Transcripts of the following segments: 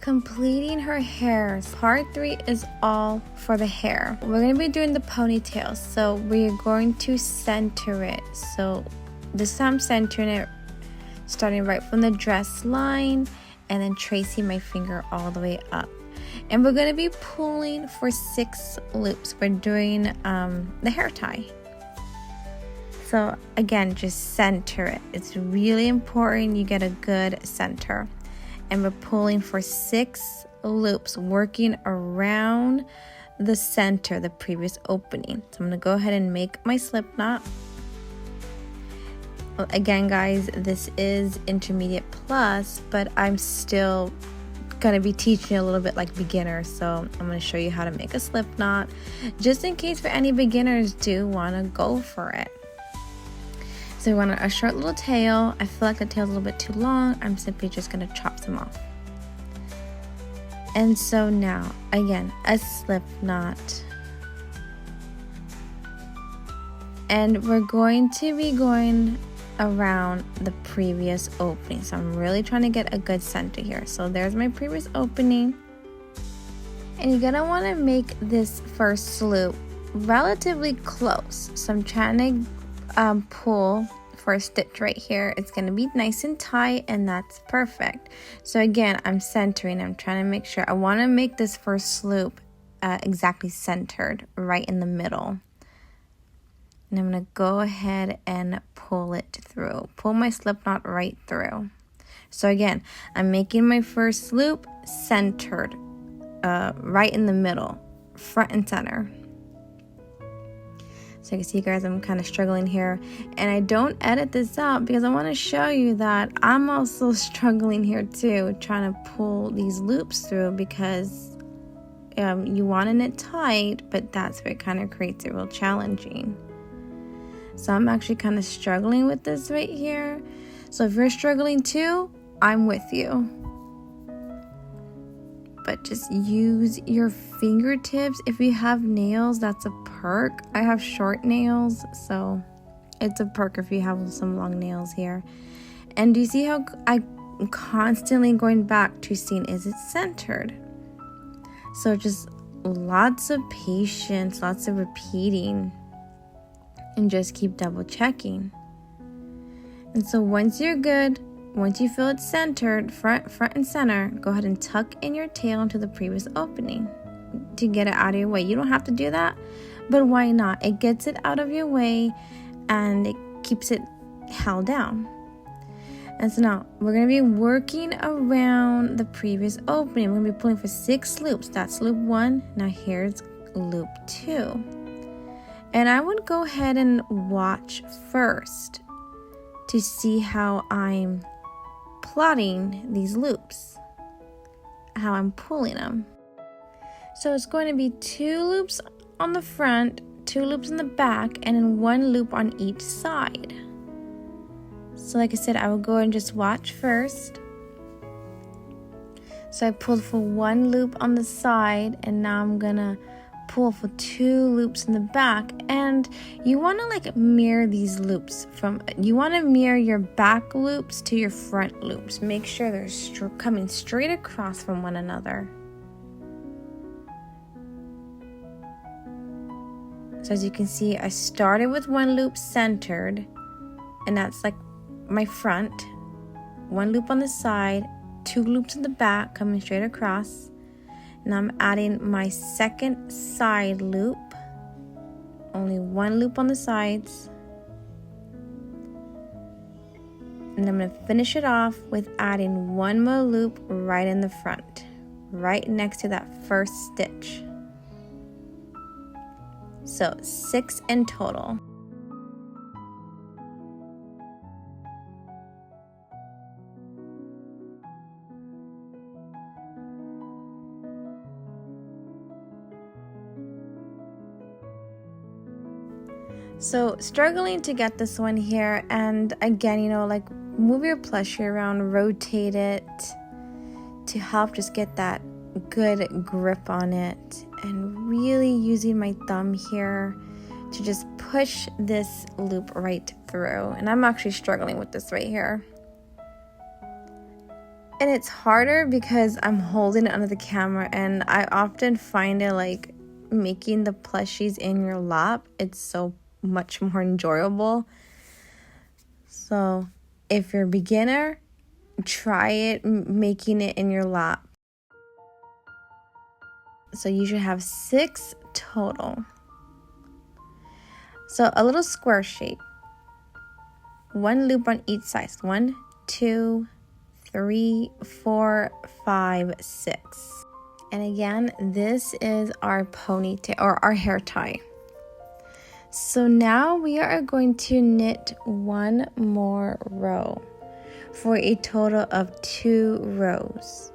completing her hair. Part 3 is all for the hair. We're going to be doing the ponytail, so we're going to center it. So this time I'm centering it, starting right from the dress line and then tracing my finger all the way up. And we're going to be pulling for 6 loops. We're doing the hair tie. So again, just center it. It's really important you get a good center. And we're pulling for 6 loops, working around the center, the previous opening. So I'm gonna go ahead and make my slip knot. Again, guys, this is intermediate plus, but I'm still gonna be teaching a little bit like beginner. So I'm gonna show you how to make a slip knot, just in case for any beginners do wanna go for it. So we want a short little tail. I feel like the tail's a little bit too long. I'm simply just going to chop some off. And so now, again, a slip knot. And we're going to be going around the previous opening. So I'm really trying to get a good center here. So there's my previous opening. And you're going to want to make this first loop relatively close. So I'm trying to pull for a stitch right here. It's going to be nice and tight, and that's perfect. So again, I'm centering. I'm trying to make sure. I want to make this first loop exactly centered right in the middle. And I'm going to go ahead and pull it through. Pull my slip knot right through. So again, I'm making my first loop centered right in the middle, front and center. So you can see, guys, I'm kind of struggling here, and I don't edit this out because I want to show you that I'm also struggling here too, trying to pull these loops through, because you want it tight, but that's where it kind of creates it real challenging. So I'm actually kind of struggling with this right here. So if you're struggling too, I'm with you. But just use your fingertips. If you have nails, that's a perk. I have short nails, so it's a perk if you have some long nails here. And do you see how I'm constantly going back to seeing, is it centered? So just lots of patience, lots of repeating, and just keep double checking. And so once you're good, once you feel it's centered, front and center, go ahead and tuck in your tail into the previous opening to get it out of your way. You don't have to do that, but why not? It gets it out of your way and it keeps it held down. And so now we're going to be working around the previous opening. We're going to be pulling for 6 loops. That's loop 1. Now here's loop 2. And I would go ahead and watch first to see how I'm plotting these loops, how I'm pulling them. So it's going to be 2 loops on the front, 2 loops in the back, and then 1 loop on each side. So like I said, I will go and just watch first. So I pulled for 1 loop on the side, and now I'm gonna pull for 2 loops in the back. And you want to like mirror these loops you want to mirror your back loops to your front loops. Make sure they're coming straight across from one another. So as you can see, I started with 1 loop centered, and that's like my front. 1 loop on the side, 2 loops in the back coming straight across. Now I'm adding my second side loop, only 1 loop on the sides. And I'm going to finish it off with adding 1 more loop right in the front, right next to that first stitch. So 6 in total. So struggling to get this one here, and again, like move your plushie around, rotate it to help just get that good grip on it, and really using my thumb here to just push this loop right through. And I'm actually struggling with this right here. And it's harder because I'm holding it under the camera, and I often find it like making the plushies in your lap, it's so much more enjoyable. So if you're a beginner, try it making it in your lap. So you should have 6 total. So a little square shape. 1 loop on each side. 1, 2, 3, 4, 5, 6. And again, this is our ponytail or our hair tie. So now we are going to knit 1 more row for a total of 2 rows.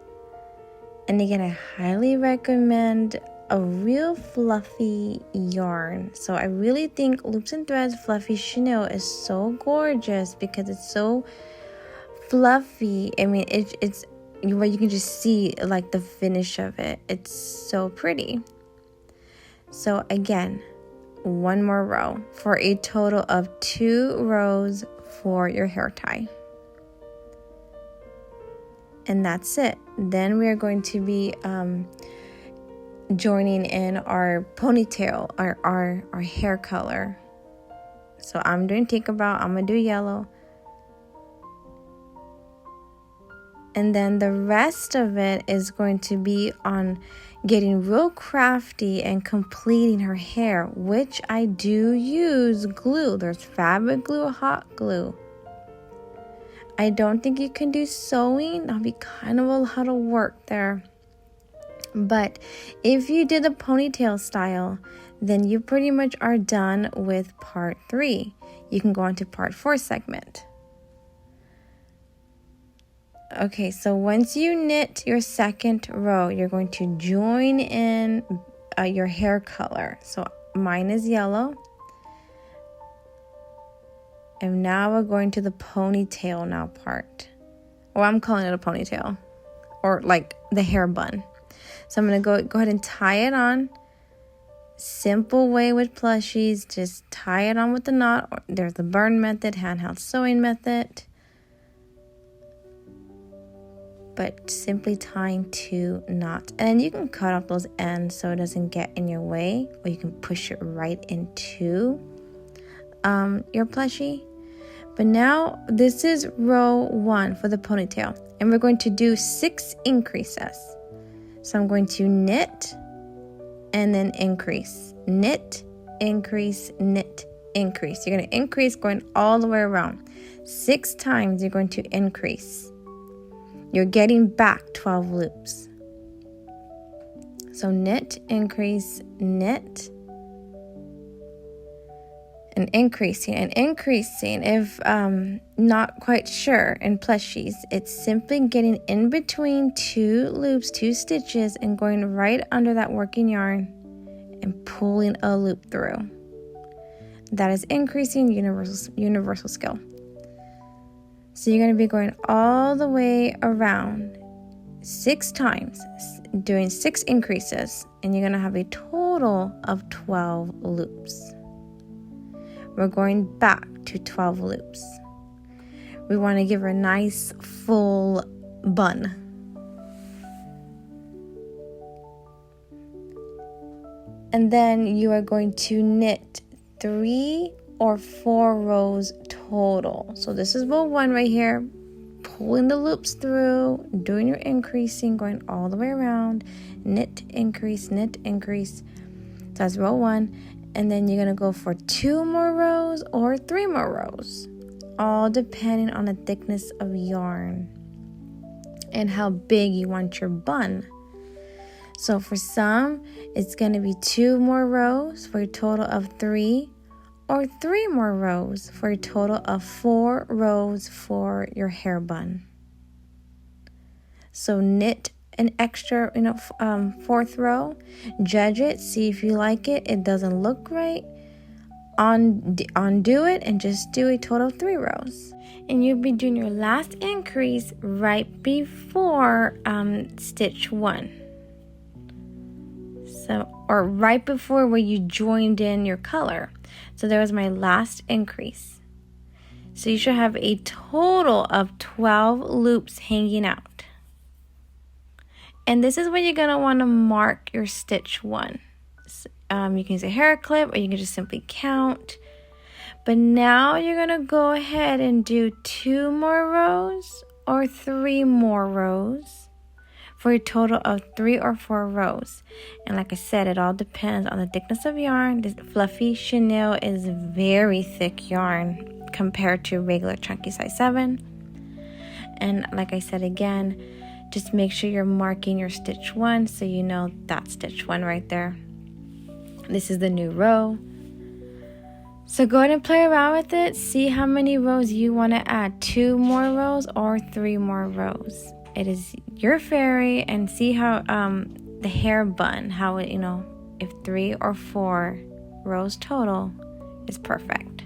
And again, I highly recommend a real fluffy yarn. So I really think Loops and Threads Fluffy Chenille is so gorgeous because it's so fluffy. I mean, it's where you can just see like the finish of it. It's so pretty. So again, 1 more row for a total of 2 rows for your hair tie. And that's it. Then we are going to be joining in our ponytail, our hair color. So I'm doing Tinkerbell, I'm gonna do yellow. And then the rest of it is going to be on getting real crafty and completing her hair, which I do use glue. There's fabric glue, hot glue. I don't think you can do sewing. That'll be kind of a lot of work there. But if you did the ponytail style, then you pretty much are done with part 3. You can go on to part 4 segment. Okay, so once you knit your second row, you're going to join in your hair color. So mine is yellow. And now we're going to the ponytail now part. Well, I'm calling it a ponytail. Or like the hair bun. So I'm going to go ahead and tie it on. Simple way with plushies. Just tie it on with the knot. There's the burn method, handheld sewing method. But simply tying 2 knots. And you can cut off those ends so it doesn't get in your way. Or you can push it right into your plushie. But now this is row 1 for the ponytail. And we're going to do 6 increases. So I'm going to knit and then increase. Knit, increase, knit, increase. You're going to increase going all the way around. 6 times you're going to increase. You're getting back 12 loops. So knit, increase, knit, and increasing and increasing. If not quite sure in plushies, it's simply getting in between 2 loops, 2 stitches, and going right under that working yarn and pulling a loop through. That is increasing universal skill. So you're going to be going all the way around 6 times, doing 6 increases, and you're going to have a total of 12 loops. We're going back to 12 loops. We want to give her a nice full bun. And then you are going to knit 3 or 4 rows total. So this is row 1 right here. Pulling the loops through, doing your increasing, going all the way around. Knit, increase, knit, increase. So that's row 1. And then you're going to go for 2 more rows or 3 more rows. All depending on the thickness of yarn and how big you want your bun. So for some, it's going to be 2 more rows for a total of 3, or 3 more rows for a total of 4 rows for your hair bun. So knit an extra, 4th row. Judge it, see if you like it. It doesn't look right. Undo it and just do a total of 3 rows. And you'll be doing your last increase right before stitch 1. So, or right before where you joined in your color. So there was my last increase. So you should have a total of 12 loops hanging out. And this is where you're going to want to mark your stitch 1. You can use a hair clip, or you can just simply count. But now you're going to go ahead and do 2 more rows or 3 more rows for a total of 3 or 4 rows. And like I said, it all depends on the thickness of yarn. This fluffy chenille is very thick yarn compared to regular chunky size 7. And like I said again, just make sure you're marking your stitch 1 so you know that's stitch 1 right there. This is the new row. So go ahead and play around with it. See how many rows you want to add. 2 more rows or 3 more rows. It is your fairy, and see how the hair bun, how it, if 3 or 4 rows total is perfect.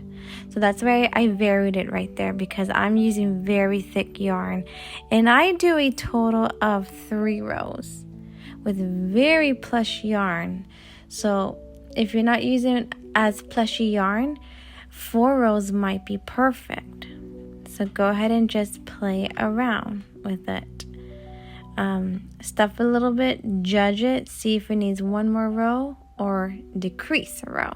So that's why I varied it right there, because I'm using very thick yarn, and I do a total of 3 rows with very plush yarn. So if you're not using as plushy yarn, 4 rows might be perfect. So go ahead and just play around with it. Stuff a little bit, judge it, see if it needs 1 more row or decrease a row.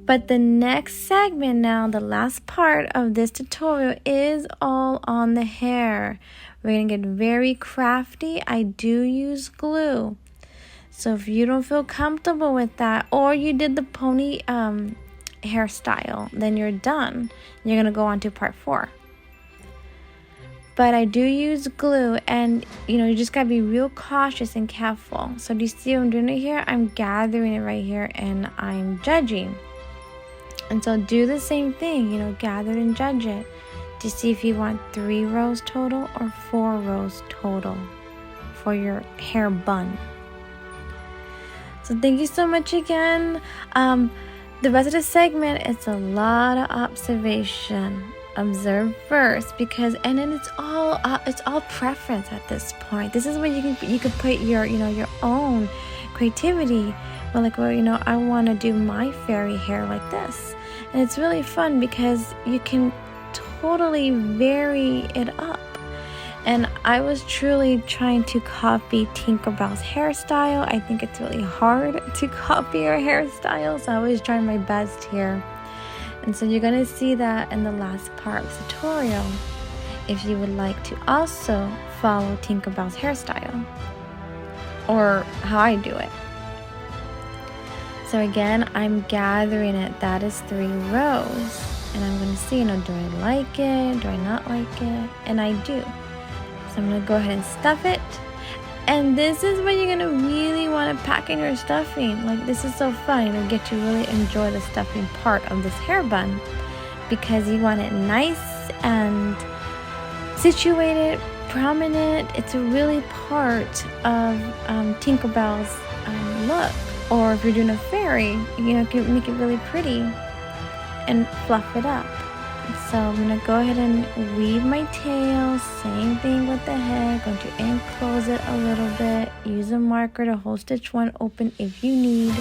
But the next segment now, the last part of this tutorial, is all on the hair. We're going to get very crafty. I do use glue. So if you don't feel comfortable with that, or you did the pony hairstyle, then you're done. You're going to go on to part 4. But I do use glue, and you just got to be real cautious and careful. So do you see what I'm doing right here? I'm gathering it right here, and I'm judging. And so do the same thing, gather and judge it to see if you want 3 rows total or 4 rows total for your hair bun. So thank you so much again. The rest of the segment, it's a lot of observation. Observe first, and then it's all preference at this point. This is where you can put your your own creativity. Well, I want to do my fairy hair like this, and it's really fun because you can totally vary it up. And I was truly trying to copy Tinkerbell's hairstyle. I think it's really hard to copy her hairstyle, so I was trying my best here. And so you're going to see that in the last part of the tutorial if you would like to also follow Tinkerbell's hairstyle or how I do it. So again, I'm gathering it. That is 3 rows. And I'm going to see, do I like it? Do I not like it? And I do. So I'm going to go ahead and stuff it. And this is where you're going to really want to pack in your stuffing. Like, this is so fun. You get to really enjoy the stuffing part of this hair bun, because you want it nice and situated, prominent. It's a really part of Tinkerbell's look. Or if you're doing a fairy, you can make it really pretty and fluff it up. So I'm going to go ahead and weave my tail. Same thing with the head. Going to enclose it a little bit. Use a marker to hold stitch 1 open if you need.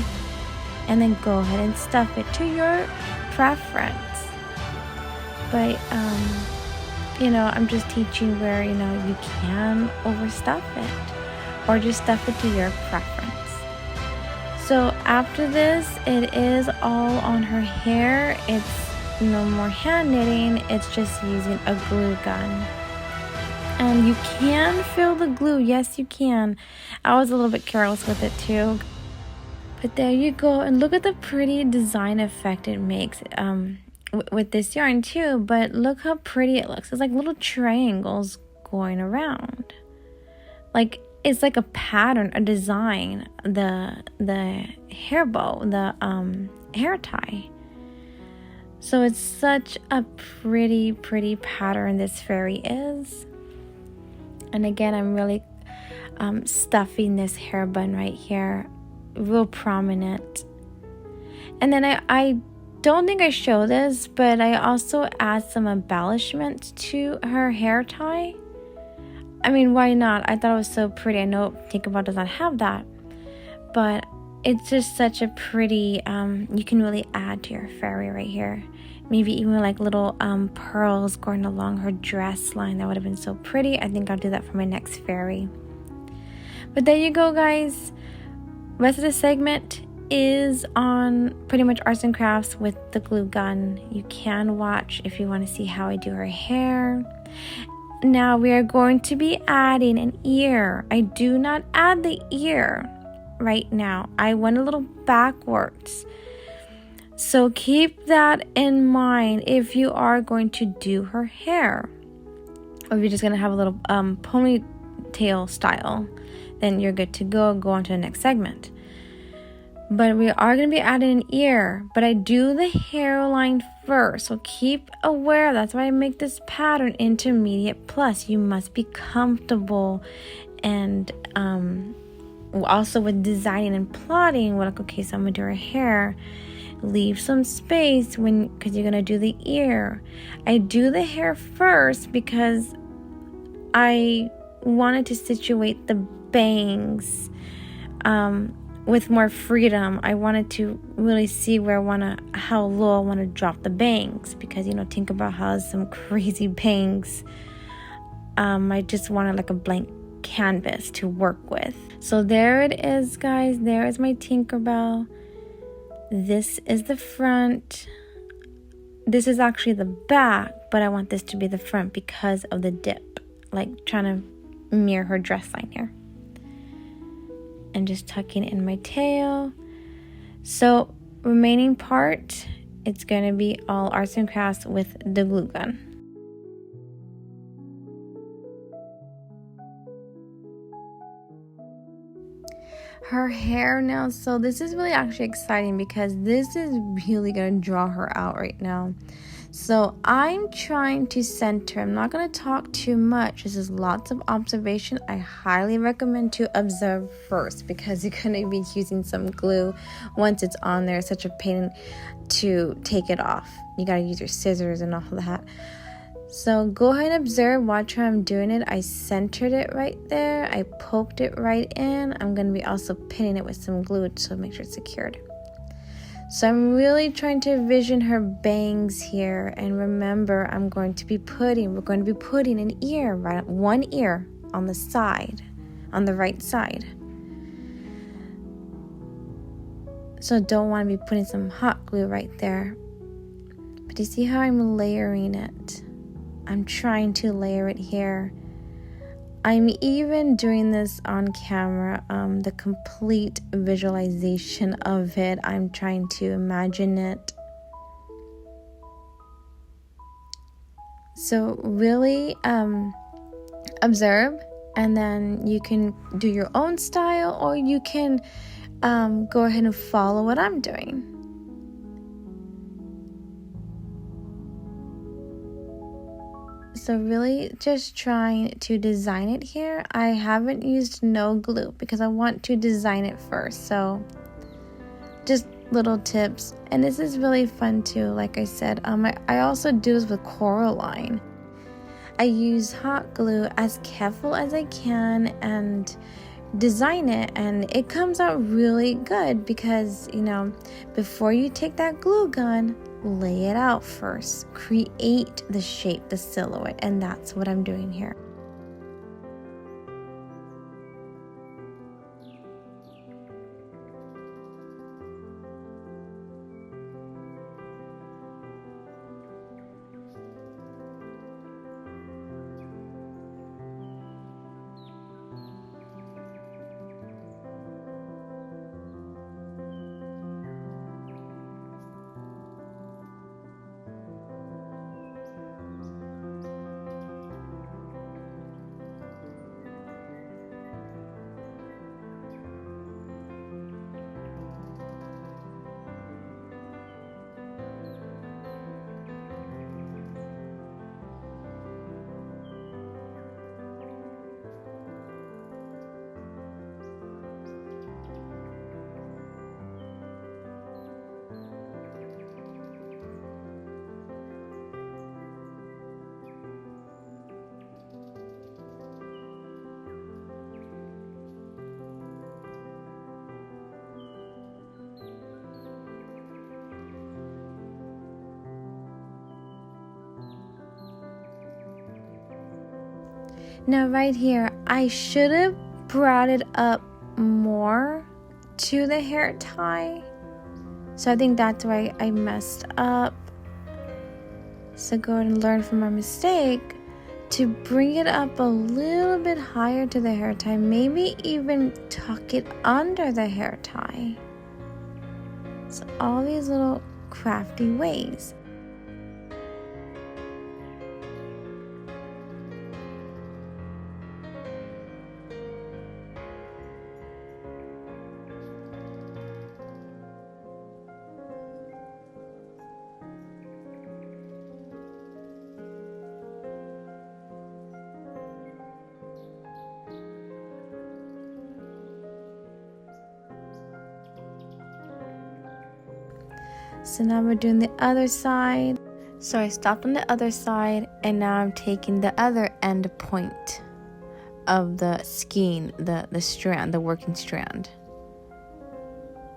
And then go ahead and stuff it to your preference. But, I'm just teaching where, you can overstuff it. Or just stuff it to your preference. So after this, it is all on her hair. It's no more hand knitting, it's just using a glue gun. And you can fill the glue, yes you can. I was a little bit careless with it too. But there you go, and look at the pretty design effect it makes with this yarn too. But look how pretty it looks. It's like little triangles going around. Like, it's like a pattern, a design, the hair bow, the hair tie. So it's such a pretty pattern this fairy is. And again, I'm really stuffing this hair bun right here, real prominent. And then I don't think I show this, but I also add some embellishments to her hair tie. I mean, why not? I thought it was so pretty. I know Tinkerbell does not have that, but it's just such a pretty, you can really add to your fairy right here. Maybe even like little pearls going along her dress line. That would have been so pretty. I think I'll do that for my next fairy. But there you go, guys. Rest of the segment is on pretty much arts and crafts with the glue gun. You can watch if you want to see how I do her hair. Now we are going to be adding an ear. I do not add the ear right now. I went a little backwards. So keep that in mind if you are going to do her hair. Or if you're just going to have a little ponytail style, then you're good to go on to the next segment. But we are going to be adding an ear. But I do the hairline first. So keep aware. That's why I make this pattern intermediate plus. You must be comfortable. And also with designing and plotting. Well, like, okay, so I'm going to do her hair. Leave some space because you're going to do the ear. I do the hair first because I wanted to situate the bangs with more freedom. I wanted to really see how low I want to drop the bangs, because Tinkerbell has some crazy bangs. I just wanted like a blank canvas to work with. So there it is, guys. There is my Tinkerbell. This is the front. This is actually the back, but I want this to be the front because of the dip, like trying to mirror her dress line here. And just tucking in my tail. So remaining part, it's going to be all arts and crafts with the glue gun. Her hair now, so this is really actually exciting because this is really going to draw her out right now. So I'm trying to center. I'm not going to talk too much. This is lots of observation. I highly recommend to observe first because you're going to be using some glue once it's on there. It's such a pain to take it off. You got to use your scissors and all that. So go ahead and observe. Watch how I'm doing it. I centered it right there. I poked it right in. I'm going to be also pinning it with some glue to make sure it's secured. So I'm really trying to envision her bangs here. And remember, we're going to be putting an ear, right? One ear on the side, on the right side. So don't want to be putting some hot glue right there. But you see how I'm layering it? I'm trying to layer it here. I'm even doing this on camera, the complete visualization of it. I'm trying to imagine it. So really observe, and then you can do your own style, or you can go ahead and follow what I'm doing. So really just trying to design it here. I haven't used no glue because I want to design it first. So just little tips. And this is really fun too. Like I said, I also do this with Coraline. I use hot glue as careful as I can and design it, and it comes out really good because, before you take that glue gun, lay it out first. Create the shape, the silhouette, and that's what I'm doing here. Now right here, I should have brought it up more to the hair tie. So I think that's why I messed up. So go ahead and learn from my mistake to bring it up a little bit higher to the hair tie. Maybe even tuck it under the hair tie. So all these little crafty ways. So now we're doing the other side. So I stopped on the other side, and now I'm taking the other end point of the skein, the strand, the working strand.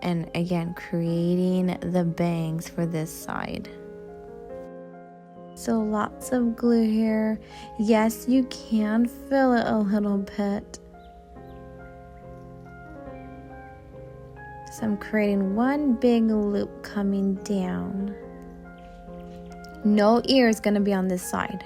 And again, creating the bangs for this side. So lots of glue here. Yes, you can fill it a little bit. So I'm creating one big loop coming down. No ear is going to be on this side.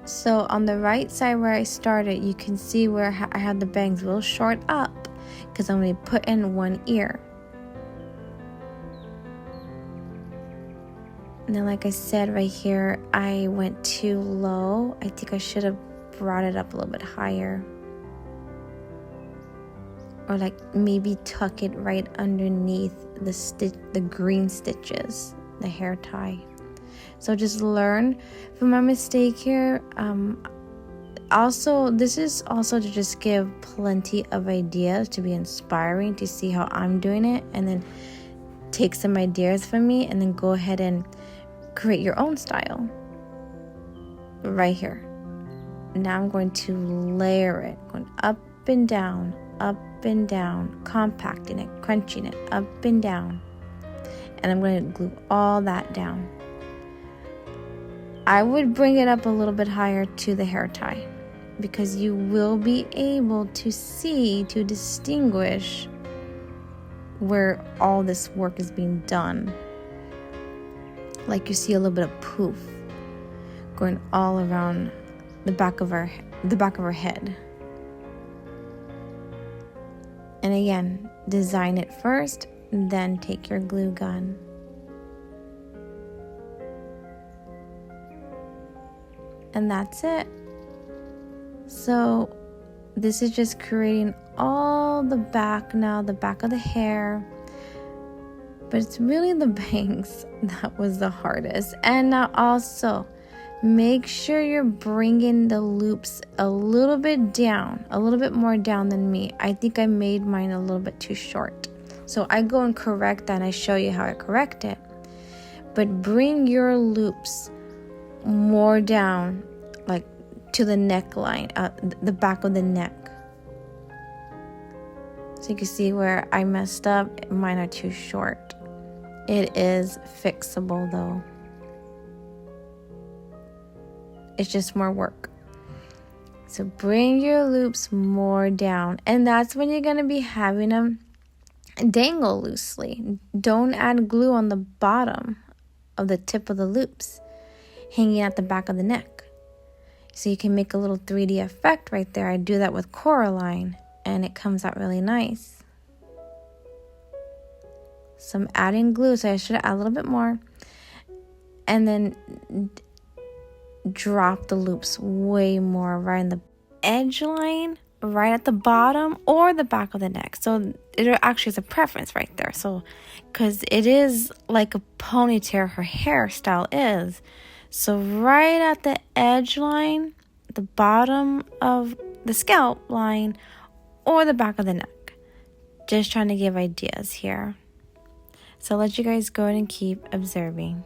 So on the right side where I started, you can see where I had the bangs a little short up because I'm going to put in one ear. And then like I said right here, I went too low. I think I should have brought it up a little bit higher. Or like maybe tuck it right underneath the green stitches, the hair tie. So just learn from my mistake here. Also, this is also to just give plenty of ideas, to be inspiring, to see how I'm doing it, and then take some ideas from me, and then go ahead and create your own style. Right here. Now I'm going to layer it, going up and down, compacting it, crunching it, up and down. And I'm going to glue all that down. I would bring it up a little bit higher to the hair tie because you will be able to see, to distinguish where all this work is being done. Like you see a little bit of poof going all around the back of her head. And again, design it first, then take your glue gun. And that's it. So this is just creating all the back now, the back of the hair. But it's really the bangs that was the hardest. And now also, make sure you're bringing the loops a little bit down, a little bit more down than me. I think I made mine a little bit too short. So I go and correct that, and I show you how I correct it. But bring your loops more down, like to the neckline, the back of the neck. So you can see where I messed up. Mine are too short. It is fixable though. It's just more work. So bring your loops more down. And that's when you're going to be having them dangle loosely. Don't add glue on the bottom of the tip of the loops, hanging at the back of the neck. So you can make a little 3D effect right there. I do that with Coraline, and it comes out really nice. So I'm adding glue, so I should add a little bit more. And then drop the loops way more right in the edge line, right at the bottom or the back of the neck. So it actually is a preference right there. So because it is like a ponytail, her hairstyle is. So right at the edge line, the bottom of the scalp line, or the back of the neck. Just trying to give ideas here. So I'll let you guys go ahead and keep observing.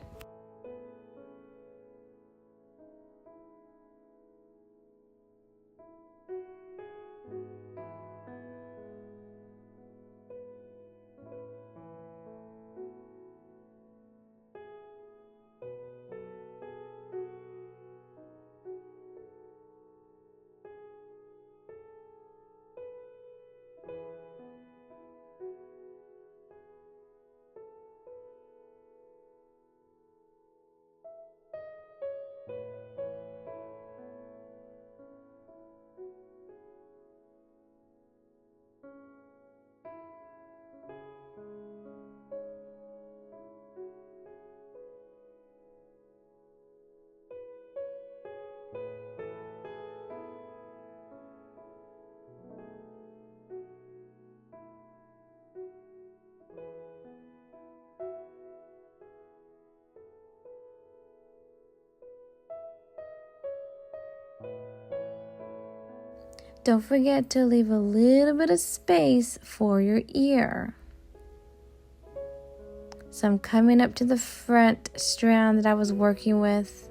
Don't forget to leave a little bit of space for your ear. So I'm coming up to the front strand that I was working with.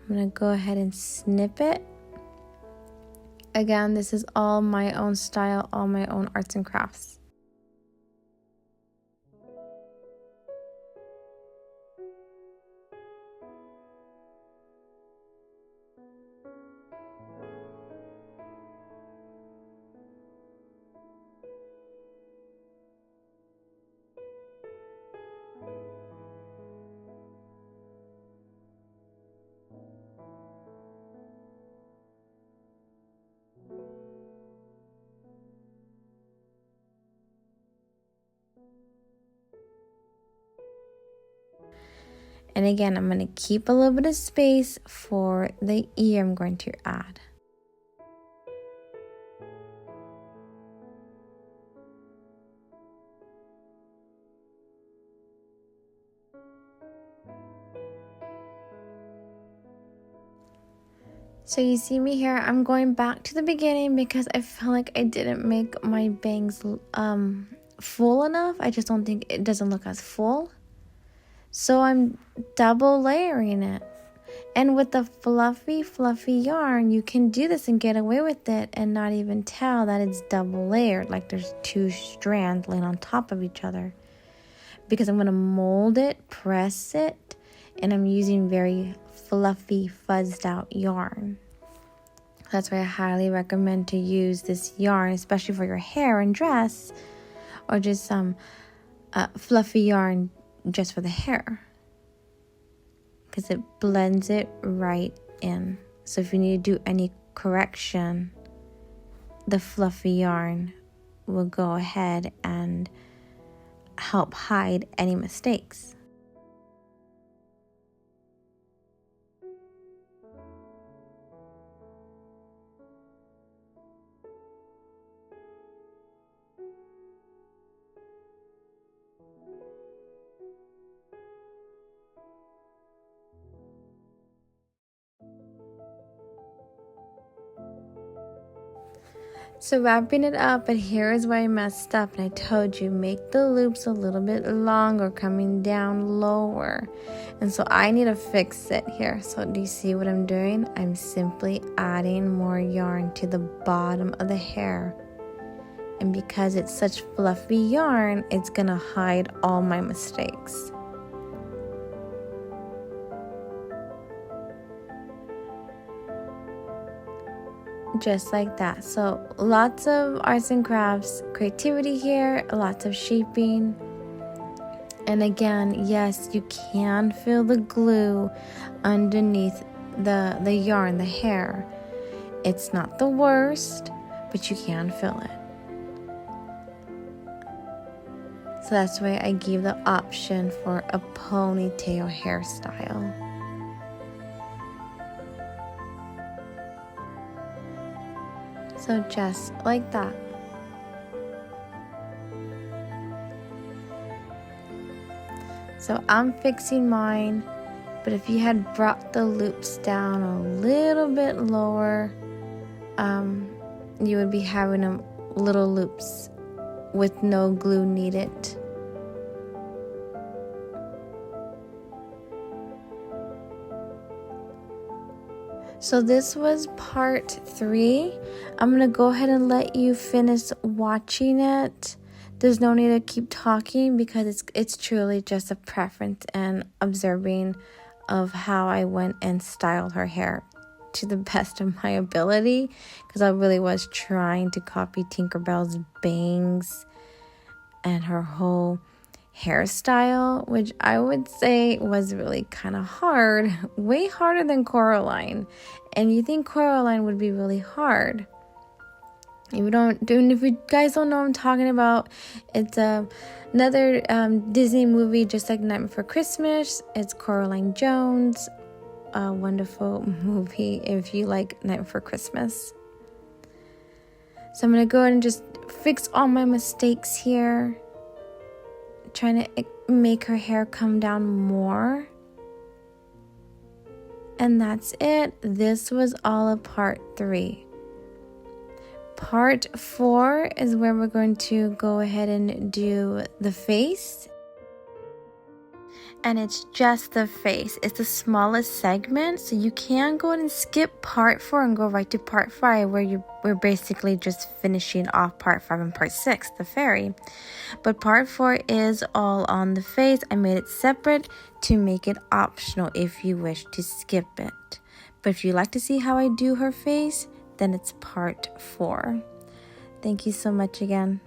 I'm going to go ahead and snip it. Again, this is all my own style, all my own arts and crafts. And again, I'm going to keep a little bit of space for the ear I'm going to add. So you see me here, I'm going back to the beginning because I feel like I didn't make my bangs full enough. I just don't think it doesn't look as full. So I'm double layering it. And with the fluffy yarn, you can do this and get away with it and not even tell that it's double layered, like there's two strands laying on top of each other. Because I'm going to mold it, press it, and I'm using very fluffy, fuzzed out yarn. That's why I highly recommend to use this yarn, especially for your hair and dress, or just some fluffy yarn just for the hair, because it blends it right in. So if you need to do any correction, the fluffy yarn will go ahead and help hide any mistakes. So wrapping it up, and here is where I messed up, and I told you make the loops a little bit longer, coming down lower. And so I need to fix it here. So do you see what I'm doing? I'm simply adding more yarn to the bottom of the hair. And because it's such fluffy yarn, it's gonna hide all my mistakes. Just like that. So lots of arts and crafts, creativity here, lots of shaping. And again, yes, you can feel the glue underneath the yarn, the hair. It's not the worst, but you can feel it. So that's why I gave the option for a ponytail hairstyle. So just like that. So I'm fixing mine, but if you had brought the loops down a little bit lower, you would be having them little loops with no glue needed. So this was part 3. I'm going to go ahead and let you finish watching it. There's no need to keep talking because it's truly just a preference and observing of how I went and styled her hair to the best of my ability, because I really was trying to copy Tinkerbell's bangs and her whole hairstyle, which I would say was really kind of hard, way harder than Coraline. And you think Coraline would be really hard. If you guys don't know what I'm talking about, it's another Disney movie, just like Nightmare Before Christmas. It's Coraline Jones, a wonderful movie if you like Nightmare Before Christmas. So I'm going to go ahead and just fix all my mistakes here, trying to make her hair come down more. And that's it. This was all of part 3. Part 4 is where we're going to go ahead and do the face. And it's just the face. It's the smallest segment, so you can go ahead and skip part 4 and go right to part 5, where we're basically just finishing off part 5 and part 6, the fairy. But part 4 is all on the face. I made it separate to make it optional if you wish to skip it. But if you like to see how I do her face, then it's part 4. Thank you so much again.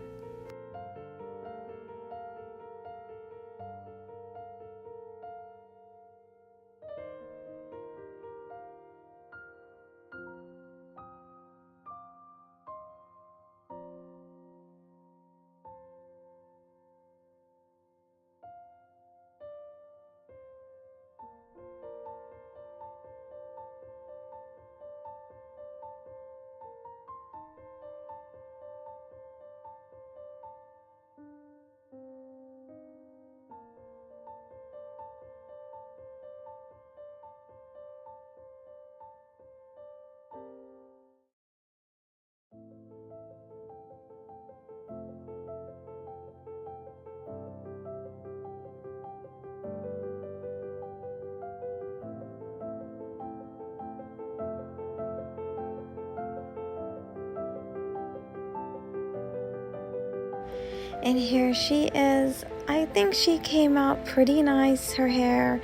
And here she is. I think she came out pretty nice, her hair.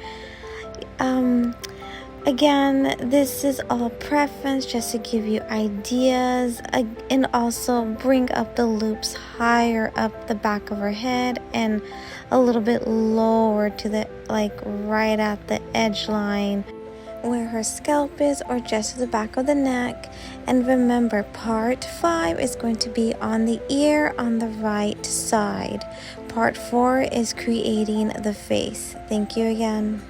Again, this is all preference, just to give you ideas and also bring up the loops higher up the back of her head and a little bit lower to the, like, right at the edge line where her scalp is, or just to the back of the neck. And remember, part 5 is going to be on the ear on the right side. Part 4 is creating the face. Thank you again.